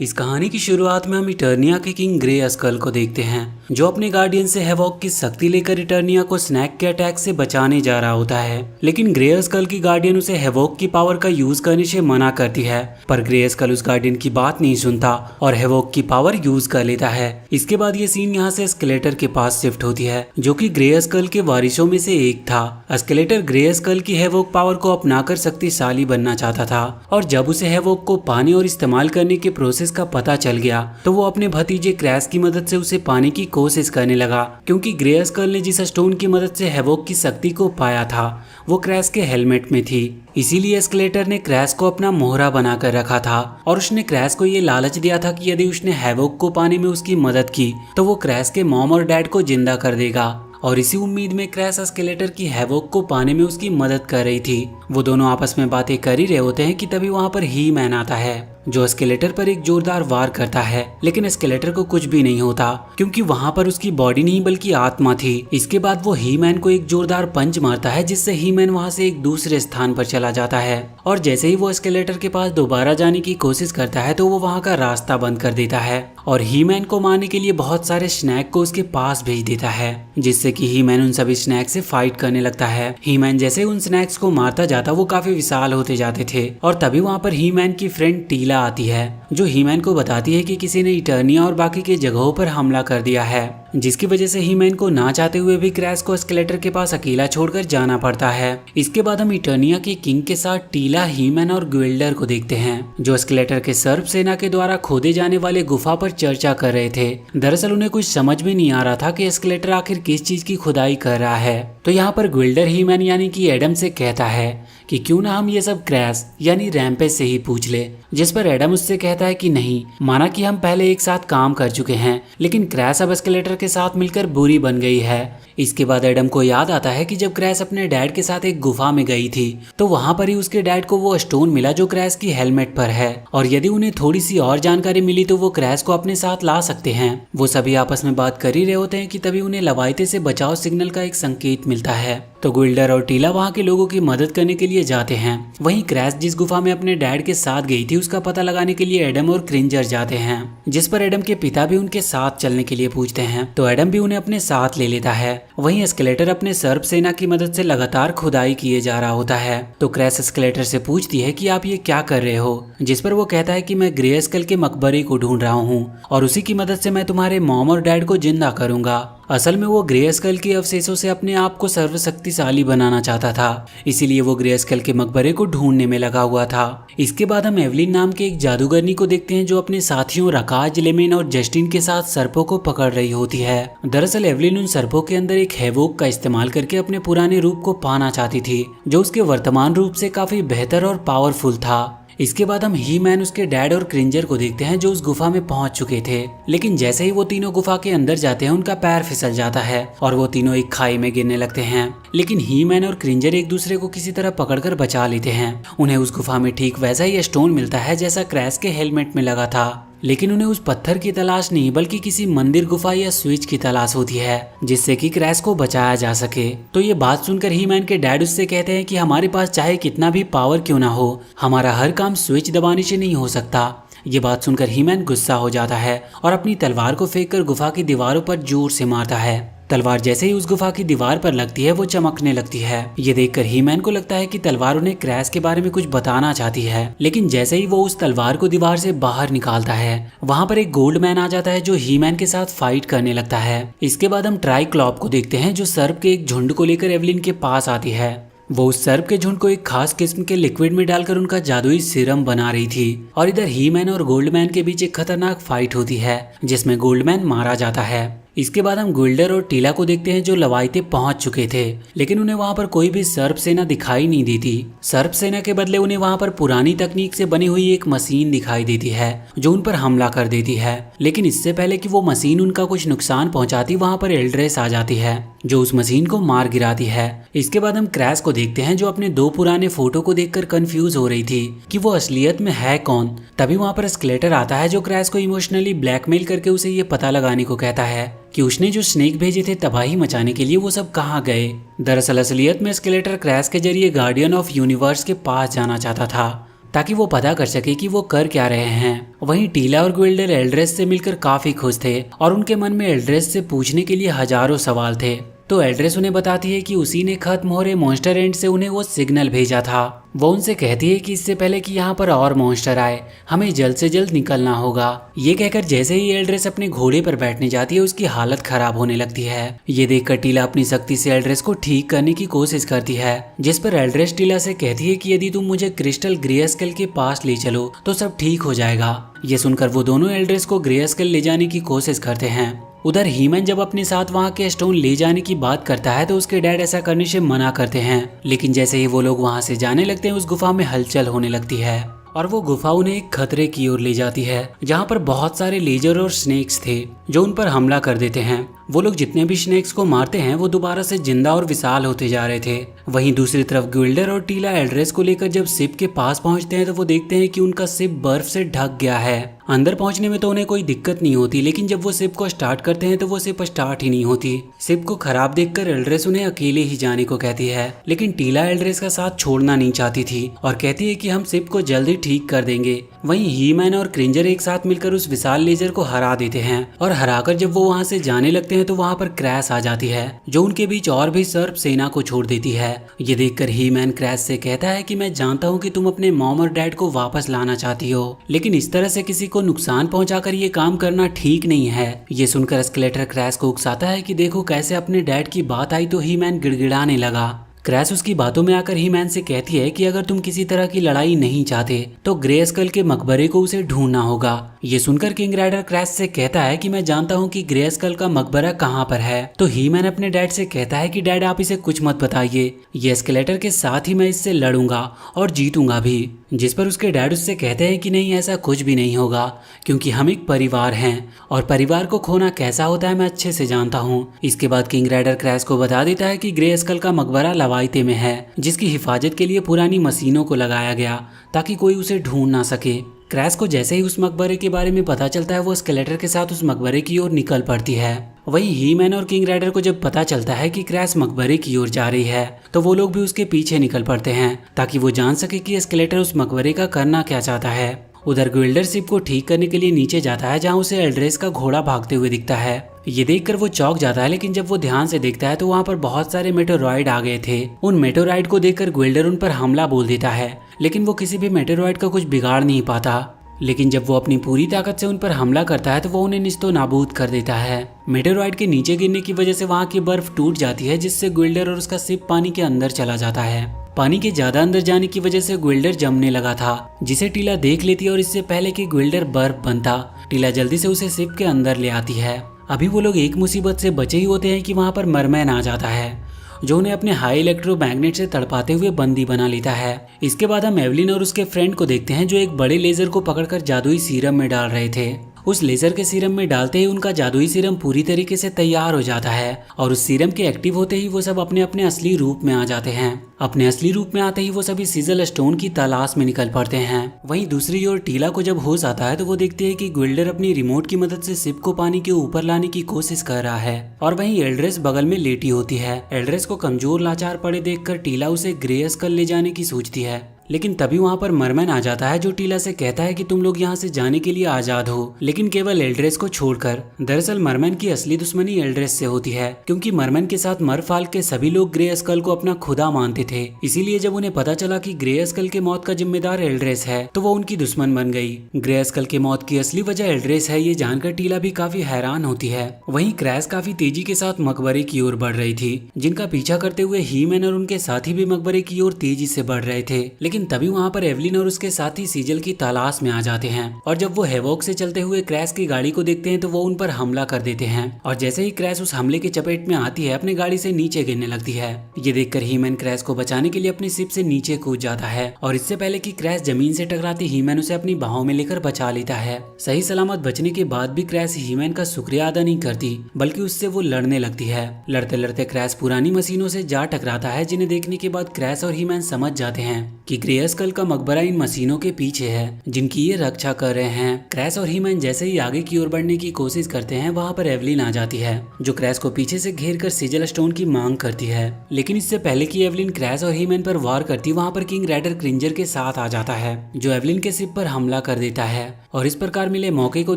इस कहानी की शुरुआत में हम इटर्निया के किंग ग्रे स्कल को देखते हैं, जो अपने गार्डियन से हैवॉक की शक्ति लेकर इटर्निया को स्नैक के अटैक से बचाने जा रहा होता है। लेकिन ग्रे स्कल की गार्डियन उसे हैवॉक की पावर का यूज करने से मना करती है, पर ग्रे स्कल उस गार्डियन की बात नहीं सुनता और हैवॉक की पावर यूज कर लेता है। इसके बाद ये सीन यहाँ से एस्केलेटर के पास शिफ्ट होती है, जो कि ग्रे स्कल के वारिसों में से एक था। एस्केलेटर ग्रे स्कल की हैवॉक पावर को अपनाकर शक्तिशाली बनना चाहता था, और जब उसे हैवॉक को पाने और इस्तेमाल करने के प्रोसेस का पता चल गया तो वो अपने भतीजे क्रैश की मदद से उसे पाने की कोशिश करने लगा, क्योंकि ग्रे स्कल ने जिस स्टोन की मदद से हैवॉक की शक्ति को पाया था वो क्रैश के हेलमेट में थी। इसीलिए एस्केलेटर ने क्रैश को अपना मोहरा बनाकर रखा था और उसने क्रैश को ये लालच दिया था कि यदि उसने हैवॉक को पाने में उसकी मदद की तो वो क्रैश के मॉम और डैड को जिंदा कर देगा। और इसी उम्मीद में क्रैश एस्केलेटर की हैवॉक को पाने में उसकी मदद कर रही थी। वो दोनों आपस में बातें कर ही रहे होते हैं कि तभी वहाँ पर ही मैन आता है, जो एस्केलेटर पर एक जोरदार वार करता है। लेकिन एस्केलेटर को कुछ भी नहीं होता, क्योंकि वहाँ पर उसकी बॉडी नहीं बल्कि आत्मा थी। इसके बाद वो ही मैन को एक जोरदार पंच मारता है, जिससे ही मैन वहाँ से एक दूसरे स्थान पर चला जाता है। और जैसे ही वो एस्केलेटर के पास दोबारा जाने की कोशिश करता है तो वो वहाँ का रास्ता बंद कर देता है और ही मैन को मारने के लिए बहुत सारे स्नैक को उसके पास भेज देता है, जिससे कि ही मैन उन सभी स्नैक से फाइट करने लगता है। ही मैन जैसे उन स्नैक्स को मारता जाता वो काफी विशाल होते जाते थे, और तभी वहाँ पर ही मैन की फ्रेंड टीला आती है, जो ही मैन को बताती है कि किसी ने इटर्निया और बाकी के जगहों पर हमला कर दिया है, जिसकी वजह से ही मैन को ना चाहते हुए भी क्रैश को एस्केलेटर के पास अकेला छोड़कर जाना पड़ता है। इसके बाद हम इटर्निया की किंग के साथ टीला, ही मैन और ग्विल्डर को देखते हैं, जो एस्केलेटर के सर्प सेना के द्वारा खोदे जाने वाले गुफा पर चर्चा कर रहे थे। दरअसल उन्हें कुछ समझ में नहीं आ रहा था कि एस्केलेटर आखिर किस चीज की खुदाई कर रहा है। तो यहाँ पर ग्विल्डर ही मैन यानी कि एडम से कहता है कि क्यों ना हम ये सब क्रैश यानी रैम्पेज से ही पूछ ले, जिस पर एडम उससे कहता है कि नहीं, माना कि हम पहले एक साथ काम कर चुके हैं, लेकिन क्रैश अब एस्केलेटर के साथ मिलकर बुरी बन गई है। इसके बाद एडम को याद आता है कि जब क्रैश अपने डैड के साथ एक गुफा में गई थी तो वहां पर ही उसके डैड को वो स्टोन मिला जो क्रैश की हेलमेट पर है, और यदि उन्हें थोड़ी सी और जानकारी मिली तो वो क्रैश को अपने साथ ला सकते हैं। वो सभी आपस में बात कर ही रहे होते हैं कि तभी उन्हें लवाइते से बचाव सिग्नल का एक संकेत मिलता है, तो ग्विल्डर और टीला वहाँ के लोगों की मदद करने के लिए जाते हैं। वहीं क्रैश जिस गुफा में अपने डैड के साथ गई थी उसका पता लगाने के लिए एडम और क्रिंजर जाते हैं, जिस पर एडम के पिता भी उनके साथ चलने के लिए पूछते हैं, तो एडम भी उन्हें अपने साथ ले लेता है। वहीं एस्केलेटर अपने सर्प सेना की मदद से लगातार खुदाई किए जा रहा होता है, तो क्रैश एस्केलेटर से पूछती है कि आप ये क्या कर रहे हो, जिस पर वो कहता है कि मैं ग्रे स्कल के मकबरे को ढूंढ रहा हूँ और उसी की मदद से मैं तुम्हारे मॉम और डैड को जिंदा करूंगा। असल में वो ग्रे स्कल के अवशेषों से अपने आप को सर्वशक्तिशाली बनाना चाहता था, इसीलिए वो ग्रे स्कल के मकबरे को ढूंढने में लगा हुआ था। इसके बाद हम एवलिन नाम के एक जादूगरनी को देखते हैं, जो अपने साथियों रकाज, लेमेन और जस्टिन के साथ सर्पों को पकड़ रही होती है। दरअसल एवलिन उन सर्पों के अंदर एक हैवॉक का इस्तेमाल करके अपने पुराने रूप को पाना चाहती थी, जो उसके वर्तमान रूप से काफी बेहतर और पावरफुल था। इसके बाद हम ही मैन, उसके डैड और क्रिंजर को देखते हैं, जो उस गुफा में पहुंच चुके थे। लेकिन जैसे ही वो तीनों गुफा के अंदर जाते हैं उनका पैर फिसल जाता है और वो तीनों एक खाई में गिरने लगते हैं। लेकिन ही मैन और क्रिंजर एक दूसरे को किसी तरह पकड़कर बचा लेते हैं। उन्हें उस गुफा में ठीक वैसा ही स्टोन मिलता है जैसा क्रैश के हेलमेट में लगा था, लेकिन उन्हें उस पत्थर की तलाश नहीं बल्कि किसी मंदिर, गुफा या स्विच की तलाश होती है, जिससे कि क्रैश को बचाया जा सके। तो ये बात सुनकर ही मैन के डैड उससे कहते हैं कि हमारे पास चाहे कितना भी पावर क्यों ना हो, हमारा हर काम स्विच दबाने से नहीं हो सकता। ये बात सुनकर ही मैन गुस्सा हो जाता है और अपनी तलवार को फेंककर गुफा की दीवारों पर जोर से मारता है। तलवार जैसे ही उस गुफा की दीवार पर लगती है वो चमकने लगती है। ये देखकर ही मैन को लगता है कि तलवार उन्हें क्रैश के बारे में कुछ बताना चाहती है, लेकिन जैसे ही वो उस तलवार को दीवार से बाहर निकालता है वहाँ पर एक गोल्ड मैन आ जाता है, जो ही मैन के साथ फाइट करने लगता है। इसके बाद हम ट्राइक्लॉप को देखते हैं, जो सर्प के एक झुंड को लेकर एवलिन के पास आती है। वो उस सर्प के झुंड को एक खास किस्म के लिक्विड में डालकर उनका जादुई सीरम बना रही थी, और इधर ही मैन और गोल्डमैन के बीच एक खतरनाक फाइट होती है, जिसमें गोल्डमैन मारा जाता है। इसके बाद हम ग्विल्डर और टीला को देखते हैं, जो लवाइते पहुंच चुके थे, लेकिन उन्हें वहां पर कोई भी सर्प सेना दिखाई नहीं देती। सर्प सेना के बदले उन्हें वहां पर पुरानी तकनीक से बनी हुई एक मशीन दिखाई देती है, जो उन पर हमला कर देती है। लेकिन इससे पहले कि वो मशीन उनका कुछ नुकसान पहुंचाती, वहां पर एल्ड्रेस आ जाती है, जो उस मशीन को मार गिराती है। इसके बाद हम क्रैश को देखते हैं, जो अपने दो पुराने फोटो को देखकर कंफ्यूज हो रही थी कि वो असलियत में है कौन। तभी वहां पर एस्केलेटर आता है, जो क्रैश को इमोशनली ब्लैकमेल करके उसे ये पता लगाने को कहता है कि उसने जो स्नेक भेजे थे तबाही मचाने के लिए वो सब कहाँ गए। दरअसल असलियत में एस्केलेटर क्रैश के जरिए गार्डियन ऑफ यूनिवर्स के पास जाना चाहता था, ताकि वो पता कर सके कि वो कर क्या रहे हैं। वहीं टीला और ग्विल्डर एल्ड्रेस से मिलकर काफी खुश थे और उनके मन में एल्ड्रेस से पूछने के लिए हजारों सवाल थे। तो एल्ड्रेस उन्हें बताती है कि उसी ने खत्म हो रहे मॉन्स्टर एंड से उन्हें वो सिग्नल भेजा था। वो उनसे कहती है कि इससे पहले कि यहाँ पर और मॉन्स्टर आए हमें जल्द से जल्द निकलना होगा। ये कहकर जैसे ही एल्ड्रेस अपने घोड़े पर बैठने जाती है उसकी हालत खराब होने लगती है। ये देखकर टीला अपनी शक्ति से एल्ड्रेस को ठीक करने की कोशिश करती है, जिस पर एल्ड्रेस टीला से कहती है कि यदि तुम मुझे क्रिस्टल ग्रेस्केल के पास ले चलो तो सब ठीक हो जाएगा। ये सुनकर वो दोनों एल्ड्रेस को ग्रेस्केल ले जाने की कोशिश करते हैं। उधर हीमैन जब अपने साथ वहाँ के स्टोन ले जाने की बात करता है तो उसके डैड ऐसा करने से मना करते हैं, लेकिन जैसे ही वो लोग वहाँ से जाने लगते हैं उस गुफा में हलचल होने लगती है और वो गुफा उन्हें एक खतरे की ओर ले जाती है जहाँ पर बहुत सारे लेजर और स्नेक्स थे जो उन पर हमला कर देते हैं। वो लोग जितने भी स्नेक्स को मारते हैं वो दोबारा से जिंदा और विशाल होते जा रहे थे। वहीं दूसरी तरफ ग्विल्डर और टीला एल्ड्रेस को लेकर जब शिप के पास पहुंचते हैं तो वो देखते हैं कि उनका शिप बर्फ से ढक गया है। अंदर पहुंचने में तो उन्हें कोई दिक्कत नहीं होती, लेकिन जब वो शिप को स्टार्ट करते हैं तो वो शिप स्टार्ट ही नहीं होती। शिप को खराब देखकर एल्ड्रेस उन्हें अकेले ही जाने को कहती है, लेकिन टीला एल्ड्रेस का साथ छोड़ना नहीं चाहती थी और कहती है कि हम शिप को जल्दी ठीक कर देंगे। वहीं हीमैन और क्रिंजर एक साथ मिलकर उस विशाल लेजर को हरा देते हैं और हराकर जब वो वहां से जाने लगते हैं तो वहां पर क्रैश आ जाती है जो उनके बीच और भी सर्प सेना को छोड़ देती है। ये देखकर हीमैन क्रैश से कहता है कि मैं जानता हूँ कि तुम अपने मॉम और डैड को वापस लाना चाहती हो, लेकिन इस तरह से किसी को नुकसान पहुंचाकर ये काम करना ठीक नहीं है। ये सुनकर स्केलेटर क्रैश को उकसाता है कि देखो कैसे अपने डैड की बात आई तो हीमैन गिड़गिड़ाने लगा। क्रैश उसकी बातों में आकर हीमैन से कहती है कि अगर तुम किसी तरह की लड़ाई नहीं चाहते तो ग्रेस्केल के मकबरे को उसे ढूंढना होगा। ये सुनकर किंग राइडर क्रैश से कहता है कि मैं जानता हूँ कि ग्रेस्केल का मकबरा कहाँ पर है। तो हीमैन अपने डैड से कहता है कि डैड आप इसे कुछ मत बताइए, ये एस्केलेटर के साथ ही मैं इससे लड़ूंगा और जीतूंगा भी। जिस पर उसके डैड उससे कहते हैं कि नहीं ऐसा कुछ भी नहीं होगा क्योंकि हम एक परिवार हैं और परिवार को खोना कैसा होता है मैं अच्छे से जानता हूँ। इसके बाद किंग राइडर क्रैश को बता देता है कि ग्रेस्केल का मकबरा लवाइते में है जिसकी हिफाजत के लिए पुरानी मशीनों को लगाया गया ताकि कोई उसे ढूंढ ना सके। क्रैश को जैसे ही उस मकबरे के बारे में पता चलता है वो स्केलेटर के साथ उस मकबरे की ओर निकल पड़ती है। वहीं हीमैन और किंग राइडर को जब पता चलता है कि क्रैश मकबरे की ओर जा रही है तो वो लोग भी उसके पीछे निकल पड़ते हैं ताकि वो जान सके कि स्केलेटर उस मकबरे का करना क्या चाहता है। उधर ग्विल्डर शिप को ठीक करने के लिए नीचे जाता है जहाँ उसे एल्ड्रेस का घोड़ा भागते हुए दिखता है। ये देखकर वो चौंक जाता है, लेकिन जब वो ध्यान से देखता है तो वहाँ पर बहुत सारे मेटेरॉइड आ गए थे। उन मेटेरॉइड को देखकर ग्विल्डर उन पर हमला बोल देता है, लेकिन वो किसी भी मेटेरॉइड का कुछ बिगाड़ नहीं पाता। लेकिन जब वो अपनी पूरी ताकत से उन पर हमला करता है तो वो उन्हें निस्तो नाबूद कर देता है। मेटेरॉइड के नीचे गिरने की वजह से वहाँ की बर्फ टूट जाती है जिससे ग्विल्डर और उसका शिप पानी के अंदर चला जाता है। पानी के ज्यादा अंदर जाने की वजह से ग्विल्डर जमने लगा था जिसे टीला देख लेती है और इससे पहले कि ग्विल्डर बर्फ बनता टीला जल्दी से उसे शिप के अंदर ले आती है। अभी वो लोग एक मुसीबत से बचे ही होते हैं कि वहाँ पर मरमैन आ जाता है जो उन्हें अपने हाई इलेक्ट्रोमैग्नेट से तड़पाते हुए बंदी बना लेता है। इसके बाद हम एवलिन और उसके फ्रेंड को देखते हैं जो एक बड़े लेजर को पकड़कर जादुई सीरम में डाल रहे थे। उस लेजर के सीरम में डालते ही उनका जादुई सीरम पूरी तरीके से तैयार हो जाता है और उस सीरम के एक्टिव होते ही वो सब अपने अपने असली रूप में आ जाते हैं। अपने असली रूप में आते ही वो सभी सिजल स्टोन की तलाश में निकल पड़ते हैं। वहीं दूसरी ओर टीला को जब होश आता है तो वो देखती है कि ग्विल्डर अपनी रिमोट की मदद से शिप को पानी के ऊपर लाने की कोशिश कर रहा है और वहीं एल्ड्रेस बगल में लेटी होती है। एल्ड्रेस को कमजोर लाचार पड़े देखकर टीला उसे ग्रेस्केल ले जाने की सोचती है, लेकिन तभी वहाँ पर मरमैन आ जाता है जो टीला से कहता है कि तुम लोग यहाँ से जाने के लिए आजाद हो, लेकिन केवल एल्ड्रेस को छोड़कर। दरअसल मरमैन की असली दुश्मनी एल्ड्रेस से होती है क्योंकि मरमैन के साथ मरफाल्क के सभी लोग ग्रेस्केल को अपना खुदा मानते थे। इसीलिए जब उन्हें पता चला कि ग्रेस्केल के मौत का जिम्मेदार एल्ड्रेस है तो वो उनकी दुश्मन बन गई। ग्रेस्केल के मौत की असली वजह एल्ड्रेस है ये जानकर टीला भी काफी हैरान होती है। वहीं क्रैश काफी तेजी के साथ मकबरे की ओर बढ़ रही थी जिनका पीछा करते हुए हीमैन और उनके साथी भी मकबरे की ओर तेजी से बढ़ रहे थे। लेकिन तभी वहाँ पर एवलिन और उसके साथी सीजल की तलाश में आ जाते हैं और जब वो हेवॉक से चलते हुए क्रैश की गाड़ी को देखते हैं तो वो उन पर हमला कर देते हैं और जैसे ही क्रैश उस हमले के चपेट में आती है अपनी गाड़ी से नीचे गिरने लगती है। ये देखकर हीमैन क्रैश को बचाने के लिए अपनी शिप से नीचे कूद जाता है और इससे पहले कि क्रैश जमीन से टकराती हीमैन उसे अपनी बाहों में लेकर बचा लेता है। सही सलामत बचने के बाद भी क्रैश हीमैन का शुक्रिया अदा नहीं करती बल्कि उससे वो लड़ने लगती है। लड़ते लड़ते क्रैश पुरानी मशीनों से जा टकराता है जिन्हें देखने के बाद क्रैश और हीमैन समझ जाते हैं कि ग्रे स्कल का मकबरा इन मशीनों के पीछे है जिनकी ये रक्षा कर रहे हैं। क्रैश और हीमैन जैसे ही आगे की ओर बढ़ने की कोशिश करते हैं वहाँ पर एवलिन आ जाती है जो क्रैश को पीछे से घेर कर सिजल स्टोन की मांग करती है। लेकिन इससे पहले कि एवलिन क्रैश और हीमैन पर वार करती वहाँ पर किंग राइडर क्रिंजर के साथ आ जाता है जो एवलिन के शिप पर हमला कर देता है और इस प्रकार मिले मौके को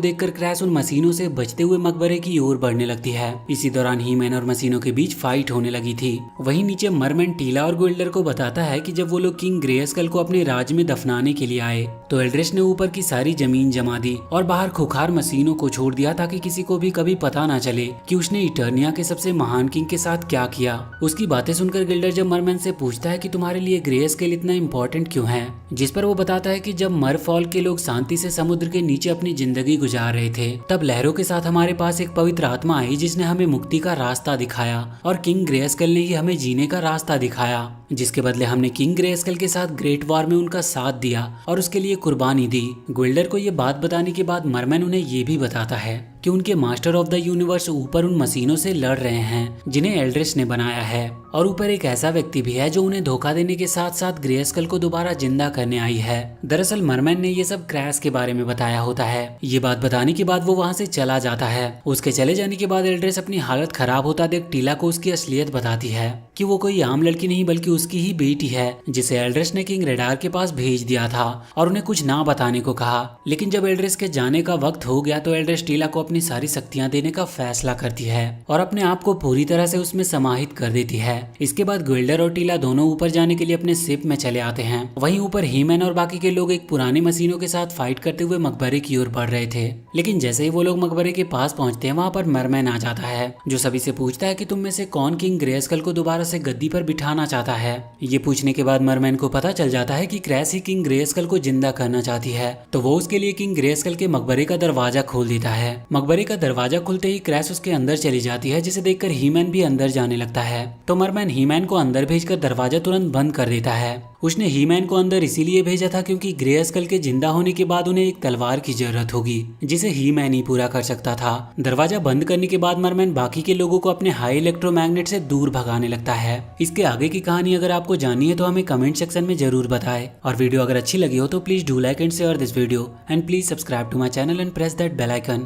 देखकर क्रैश उन मशीनों से बचते हुए मकबरे की ओर बढ़ने लगती है। इसी दौरान हीमैन और मशीनों के बीच फाइट होने लगी थी। वहीं नीचे मरमैन टीला और गोल्डर को बताता है कि जब वो लोग किंग ग्रे स्कल को अपने राज में दफनाने के लिए आए तो एल्ड्रेस ने ऊपर की सारी जमीन जमा दी और बाहर खुखार मशीनों को छोड़ दिया ताकि किसी को भी कभी पता ना चले कि उसने इटर्निया के सबसे महान किंग के साथ क्या किया। उसकी बातें सुनकर गिल्डर जब मरमैन से पूछता है कि तुम्हारे लिए ग्रे स्कल इतना इम्पोर्टेंट क्यों है, जिस पर वो बताता है कि जब मरफॉल के लोग शांति से समुद्र के नीचे अपनी जिंदगी गुजार रहे थे तब लहरों के साथ हमारे पास एक पवित्र आत्मा आई जिसने हमें मुक्ति का रास्ता दिखाया और किंग ग्रे स्कल ने ही हमें जीने का रास्ता दिखाया, जिसके बदले हमने किंग ग्रे स्कल के साथ ग्रेट वॉर में उनका साथ दिया और उसके लिए कुर्बानी दी। गोल्डर को ये बात बताने के बाद मरमैन उन्हें ये भी बताता है कि उनके मास्टर ऑफ द यूनिवर्स ऊपर उन मशीनों से लड़ रहे हैं जिन्हें एल्ड्रेस ने बनाया है और ऊपर एक ऐसा व्यक्ति भी है जो उन्हें धोखा देने के साथ साथ ग्रे स्कल को दोबारा जिंदा करने आई है। दरअसल मरमैन ने ये सब क्रैश के बारे में बताया होता है। ये बात बताने के बाद वो वहाँ से चला जाता है। उसके चले जाने के बाद एल्ड्रेस अपनी हालत खराब होता देख टीला को उसकी असलियत बताती है कि वो कोई आम लड़की नहीं बल्कि उसकी ही बेटी है जिसे एल्ड्रेस ने किंग रेडार के पास भेज दिया था और उन्हें कुछ ना बताने को कहा। लेकिन जब एल्ड्रेस के जाने का वक्त हो गया तो एल्ड्रेस टीला को अपनी सारी शक्तियां देने का फैसला करती है और अपने आप को पूरी तरह से उसमें समाहित कर देती है। इसके बाद गोल्डर और टीला दोनों ऊपर जाने के लिए अपने शिप में चले आते हैं। वहीं ऊपर हीमैन और बाकी के लोग एक पुरानी मशीनों के साथ फाइट करते हुए मकबरे की ओर बढ़ रहे थे। लेकिन जैसे ही वो लोग मकबरे के पास पहुंचते हैं वहाँ पर मरमैन आ जाता है जो सभी से पूछता है कि तुम में से कौन किंग ग्रे स्कल को दोबारा से गद्दी पर बिठाना चाहता है। ये पूछने के बाद मरमैन को पता चल जाता है कि क्रैश ही किंग ग्रे स्कल को जिंदा करना चाहती है तो वो उसके लिए किंग ग्रे स्कल के मकबरे का दरवाजा खोल देता है। मकबरे का दरवाजा खुलते ही क्रैश उसके अंदर चली जाती है जिसे देखकर हीमैन भी अंदर जाने लगता है तो मरमैन हीमैन को अंदर भेजकर दरवाजा तुरंत बंद कर देता है। उसने हीमैन को अंदर इसीलिए भेजा था क्योंकि ग्रे स्कल के जिंदा होने के बाद उन्हें एक तलवार की जरूरत होगी जिसे हीमैन ही पूरा कर सकता था। दरवाजा बंद करने के बाद मरमैन बाकी के लोगों को अपने हाई इलेक्ट्रोमैग्नेट से दूर भगाने लगता है। इसके आगे की कहानी अगर आपको जाननी है तो हमें कमेंट सेक्शन में जरूर बताएं और वीडियो अगर अच्छी लगी हो तो please do like and share this video and please subscribe to my channel and press that bell icon.